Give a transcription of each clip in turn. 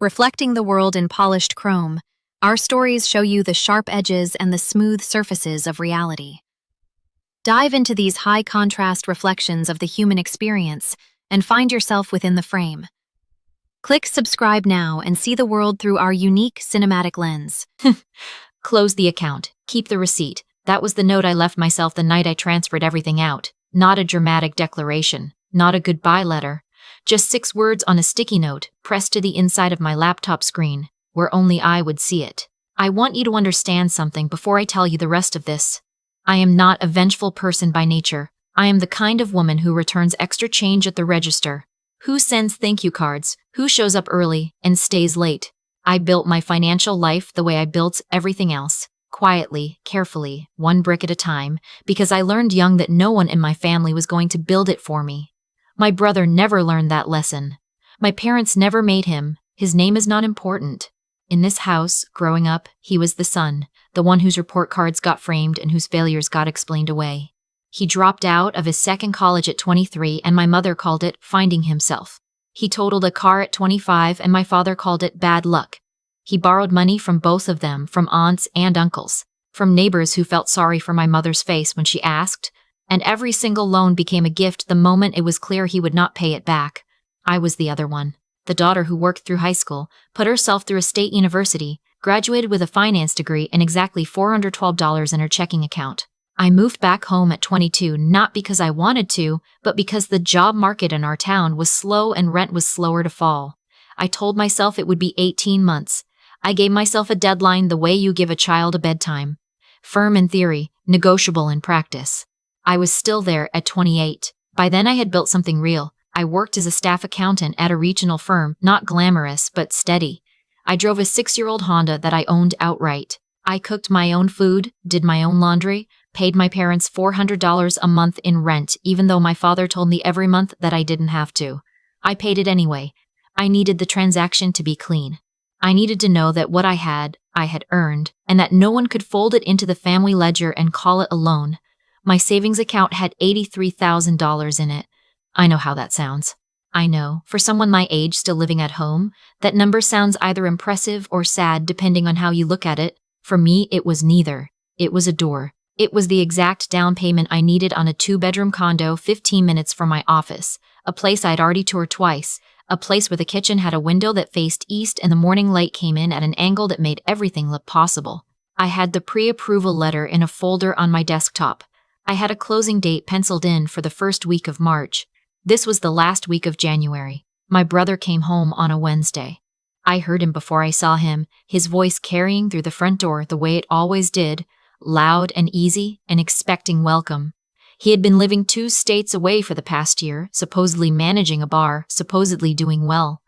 Reflecting the world in polished chrome, our stories show you the sharp edges and the smooth surfaces of reality. Dive into these high-contrast reflections of the human experience and find yourself within the frame. Click subscribe now and see the world through our unique cinematic lens. Close the account. Keep the receipt. That was the note I left myself the night I transferred everything out. Not a dramatic declaration. Not a goodbye letter. Just 6 words on a sticky note, pressed to the inside of my laptop screen, where only I would see it. I want you to understand something before I tell you the rest of this. I am not a vengeful person by nature. I am the kind of woman who returns extra change at the register, who sends thank you cards, who shows up early and stays late. I built my financial life the way I built everything else, quietly, carefully, one brick at a time, because I learned young that no one in my family was going to build it for me. My brother never learned that lesson. My parents never made him. His name is not important. In this house, growing up, he was the son, the one whose report cards got framed and whose failures got explained away. He dropped out of his second college at 23 and my mother called it finding himself. He totaled a car at 25 and my father called it bad luck. He borrowed money from both of them, from aunts and uncles, from neighbors who felt sorry for my mother's face when she asked, and every single loan became a gift the moment it was clear he would not pay it back. I was the other one, the daughter who worked through high school, put herself through a state university, graduated with a finance degree and exactly $412 in her checking account. I moved back home at 22 not because I wanted to, but because the job market in our town was slow and rent was slower to fall. I told myself it would be 18 months. I gave myself a deadline the way you give a child a bedtime. Firm in theory, negotiable in practice. I was still there at 28. By then I had built something real. I worked as a staff accountant at a regional firm, not glamorous, but steady. I drove a 6-year-old Honda that I owned outright. I cooked my own food, did my own laundry, paid my parents $400 a month in rent, even though my father told me every month that I didn't have to. I paid it anyway. I needed the transaction to be clean. I needed to know that what I had earned, and that no one could fold it into the family ledger and call it a loan. My savings account had $83,000 in it. I know how that sounds. I know, for someone my age still living at home, that number sounds either impressive or sad depending on how you look at it. For me, it was neither. It was a door. It was the exact down payment I needed on a 2-bedroom condo 15 minutes from my office, a place I'd already toured twice, a place where the kitchen had a window that faced east and the morning light came in at an angle that made everything look possible. I had the pre-approval letter in a folder on my desktop. I had a closing date penciled in for the first week of March. This was the last week of January. My brother came home on a Wednesday. I heard him before I saw him, his voice carrying through the front door the way it always did, loud and easy and expecting welcome. He had been living 2 states away for the past year, supposedly managing a bar, supposedly doing well.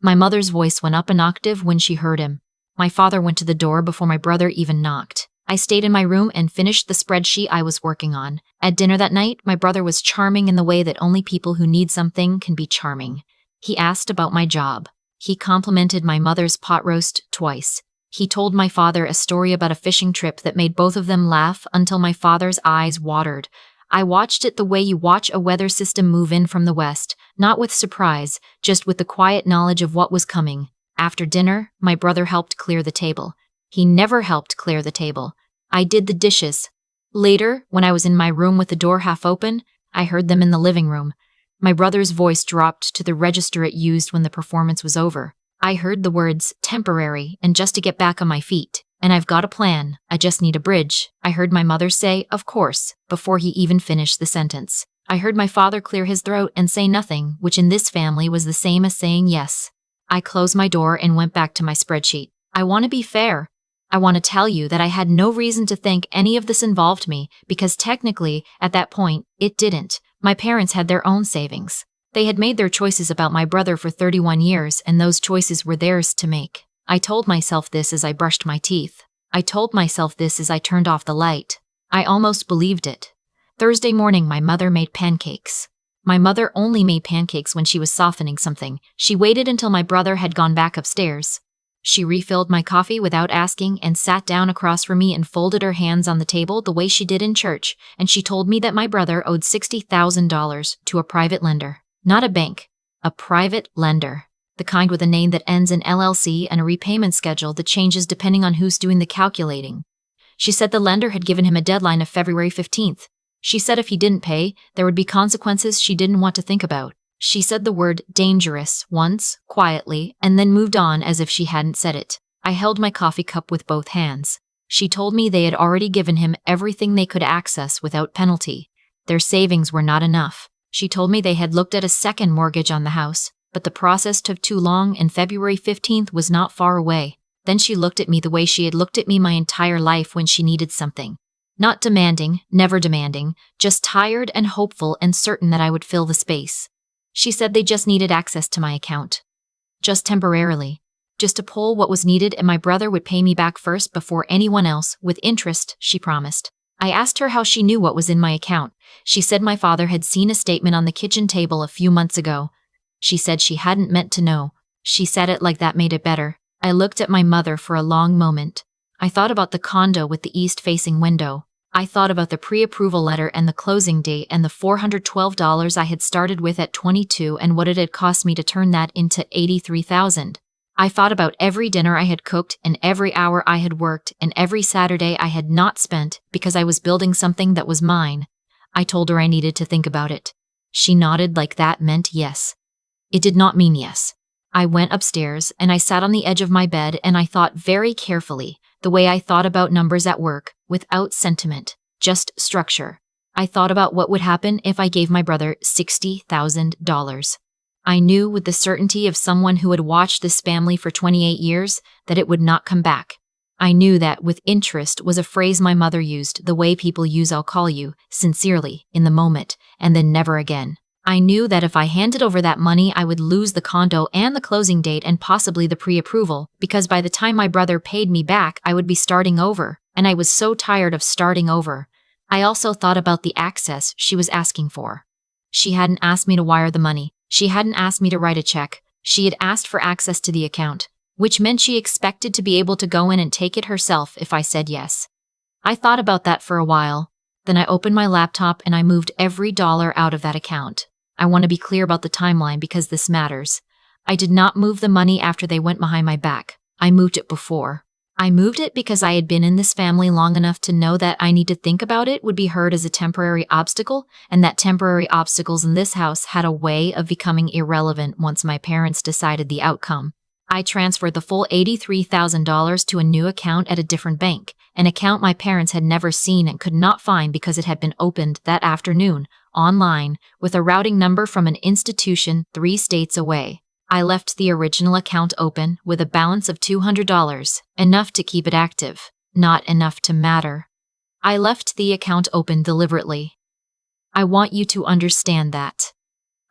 My mother's voice went up an octave when she heard him. My father went to the door before my brother even knocked. I stayed in my room and finished the spreadsheet I was working on. At dinner that night, my brother was charming in the way that only people who need something can be charming. He asked about my job. He complimented my mother's pot roast twice. He told my father a story about a fishing trip that made both of them laugh until my father's eyes watered. I watched it the way you watch a weather system move in from the west, not with surprise, just with the quiet knowledge of what was coming. After dinner, my brother helped clear the table. He never helped clear the table. I did the dishes. Later, when I was in my room with the door half open, I heard them in the living room. My brother's voice dropped to the register it used when the performance was over. I heard the words, temporary, and just to get back on my feet. And I've got a plan. I just need a bridge. I heard my mother say, of course, before he even finished the sentence. I heard my father clear his throat and say nothing, which in this family was the same as saying yes. I closed my door and went back to my spreadsheet. I want to be fair. I want to tell you that I had no reason to think any of this involved me, because technically, at that point, it didn't. My parents had their own savings. They had made their choices about my brother for 31 years, and those choices were theirs to make. I told myself this as I brushed my teeth. I told myself this as I turned off the light. I almost believed it. Thursday morning, my mother made pancakes. My mother only made pancakes when she was softening something. She waited until my brother had gone back upstairs. She refilled my coffee without asking and sat down across from me and folded her hands on the table the way she did in church, and she told me that my brother owed $60,000 to a private lender. Not a bank, a private lender. the kind with a name that ends in LLC and a repayment schedule that changes depending on who's doing the calculating. She said the lender had given him a deadline of February 15th. She said if he didn't pay, there would be consequences she didn't want to think about. She said the word dangerous once, quietly, and then moved on as if she hadn't said it. I held my coffee cup with both hands. She told me they had already given him everything they could access without penalty. Their savings were not enough. She told me they had looked at a second mortgage on the house, but the process took too long and February 15th was not far away. Then she looked at me the way she had looked at me my entire life when she needed something. Not demanding, never demanding, just tired and hopeful and certain that I would fill the space. She said they just needed access to my account. Just temporarily. Just to pull what was needed and my brother would pay me back first before anyone else, with interest, she promised. I asked her how she knew what was in my account. She said my father had seen a statement on the kitchen table a few months ago. She said she hadn't meant to know. She said it like that made it better. I looked at my mother for a long moment. I thought about the condo with the east-facing window. I thought about the pre-approval letter and the closing date and the $412 I had started with at 22 and what it had cost me to turn that into $83,000. I thought about every dinner I had cooked and every hour I had worked and every Saturday I had not spent because I was building something that was mine. I told her I needed to think about it. She nodded like that meant yes. It did not mean yes. I went upstairs and I sat on the edge of my bed and I thought very carefully, the way I thought about numbers at work, without sentiment, just structure. I thought about what would happen if I gave my brother $60,000. I knew with the certainty of someone who had watched this family for 28 years that it would not come back. I knew that with interest was a phrase my mother used the way people use I'll call you, sincerely, in the moment, and then never again. I knew that if I handed over that money I would lose the condo and the closing date and possibly the pre-approval, because by the time my brother paid me back I would be starting over, and I was so tired of starting over. I also thought about the access she was asking for. She hadn't asked me to wire the money. She hadn't asked me to write a check. She had asked for access to the account, which meant she expected to be able to go in and take it herself if I said yes. I thought about that for a while. Then I opened my laptop and I moved every dollar out of that account. I want to be clear about the timeline because this matters. I did not move the money after they went behind my back. I moved it before. I moved it because I had been in this family long enough to know that I need to think about it would be heard as a temporary obstacle, and that temporary obstacles in this house had a way of becoming irrelevant once my parents decided the outcome. I transferred the full $83,000 to a new account at a different bank, an account my parents had never seen and could not find because it had been opened that afternoon, online, with a routing number from an institution 3 states away. I left the original account open with a balance of $200, enough to keep it active, not enough to matter. I left the account open deliberately. I want you to understand that.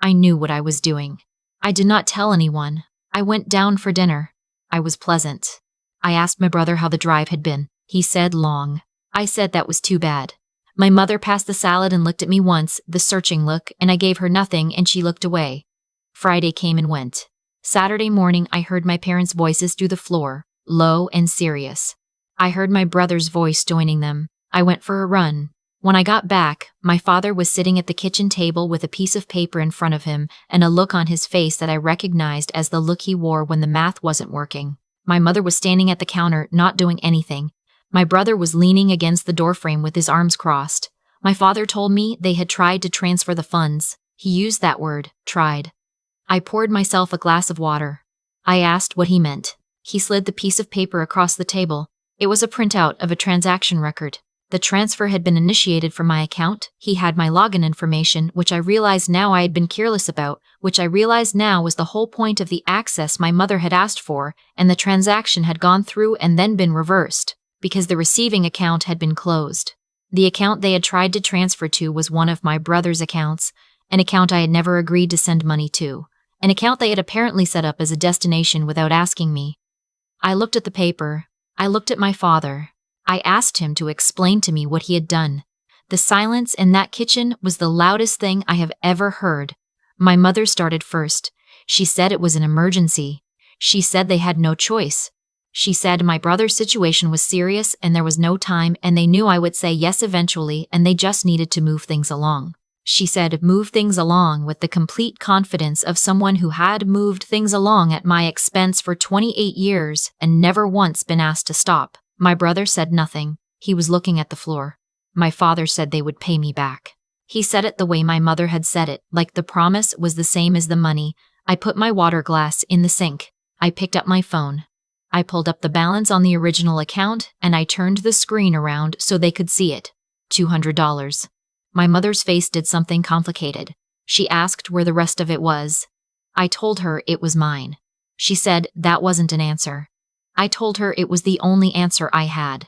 I knew what I was doing. I did not tell anyone. I went down for dinner. I was pleasant. I asked my brother how the drive had been. He said long. I said that was too bad. My mother passed the salad and looked at me once, the searching look, and I gave her nothing and she looked away. Friday came and went. Saturday morning I heard my parents' voices through the floor, low and serious. I heard my brother's voice joining them. I went for a run. When I got back, my father was sitting at the kitchen table with a piece of paper in front of him and a look on his face that I recognized as the look he wore when the math wasn't working. My mother was standing at the counter, not doing anything. My brother was leaning against the doorframe with his arms crossed. My father told me they had tried to transfer the funds. He used that word, tried. I poured myself a glass of water. I asked what he meant. He slid the piece of paper across the table. It was a printout of a transaction record. The transfer had been initiated from my account. He had my login information, which I realized now I had been careless about, which I realized now was the whole point of the access my mother had asked for, and the transaction had gone through and then been reversed, because the receiving account had been closed. The account they had tried to transfer to was one of my brother's accounts, an account I had never agreed to send money to, an account they had apparently set up as a destination without asking me. I looked at the paper. I looked at my father. I asked him to explain to me what he had done. The silence in that kitchen was the loudest thing I have ever heard. My mother started first. She said it was an emergency. She said they had no choice. She said my brother's situation was serious and there was no time and they knew I would say yes eventually and they just needed to move things along. She said, "Move things along," with the complete confidence of someone who had moved things along at my expense for 28 years and never once been asked to stop. My brother said nothing. He was looking at the floor. My father said they would pay me back. He said it the way my mother had said it, like the promise was the same as the money. I put my water glass in the sink. I picked up my phone. I pulled up the balance on the original account and I turned the screen around so they could see it. $200. My mother's face did something complicated. She asked where the rest of it was. I told her it was mine. She said that wasn't an answer. I told her it was the only answer I had.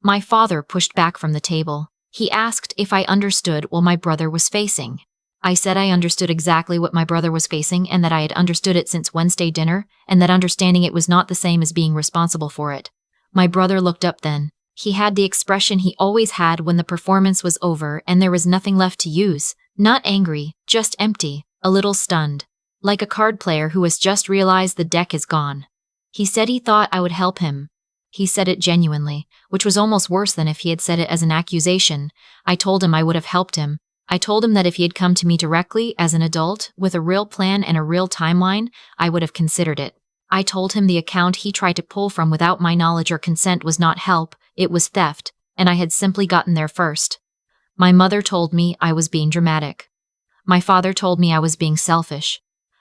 My father pushed back from the table. He asked if I understood what my brother was facing. I said I understood exactly what my brother was facing and that I had understood it since Wednesday dinner and that understanding it was not the same as being responsible for it. My brother looked up then. He had the expression he always had when the performance was over and there was nothing left to use. Not angry, just empty, a little stunned. Like a card player who has just realized the deck is gone. He said he thought I would help him. He said it genuinely, which was almost worse than if he had said it as an accusation. I told him I would have helped him. I told him that if he had come to me directly as an adult with a real plan and a real timeline, I would have considered it. I told him the account he tried to pull from without my knowledge or consent was not help, it was theft, and I had simply gotten there first. My mother told me I was being dramatic. My father told me I was being selfish.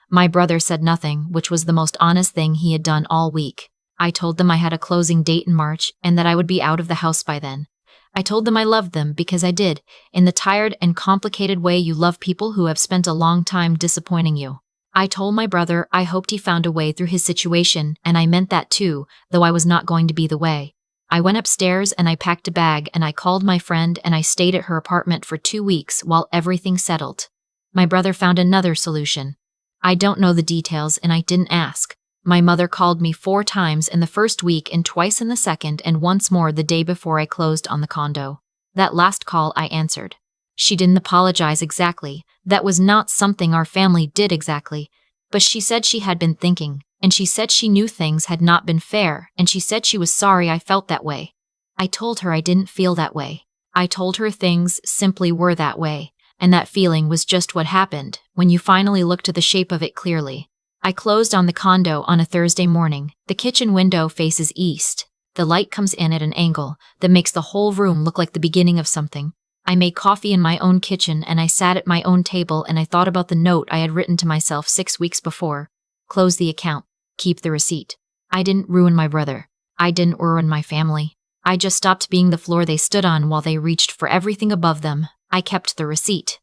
My brother said nothing, which was the most honest thing he had done all week. I told them I had a closing date in March and that I would be out of the house by then. I told them I loved them because I did, in the tired and complicated way you love people who have spent a long time disappointing you. I told my brother I hoped he found a way through his situation, and I meant that too, though I was not going to be the way. I went upstairs and I packed a bag and I called my friend and I stayed at her apartment for 2 weeks while everything settled. My brother found another solution. I don't know the details and I didn't ask. My mother called me 4 times in the first week and twice in the second and once more the day before I closed on the condo. That last call I answered. She didn't apologize exactly. That was not something our family did exactly. But she said she had been thinking, and she said she knew things had not been fair, and she said she was sorry I felt that way. I told her I didn't feel that way. I told her things simply were that way, and that feeling was just what happened when you finally look to the shape of it clearly. I closed on the condo on a Thursday morning. The kitchen window faces east. The light comes in at an angle that makes the whole room look like the beginning of something. I made coffee in my own kitchen and I sat at my own table and I thought about the note I had written to myself 6 weeks before. Close the account. Keep the receipt. I didn't ruin my brother. I didn't ruin my family. I just stopped being the floor they stood on while they reached for everything above them. I kept the receipt.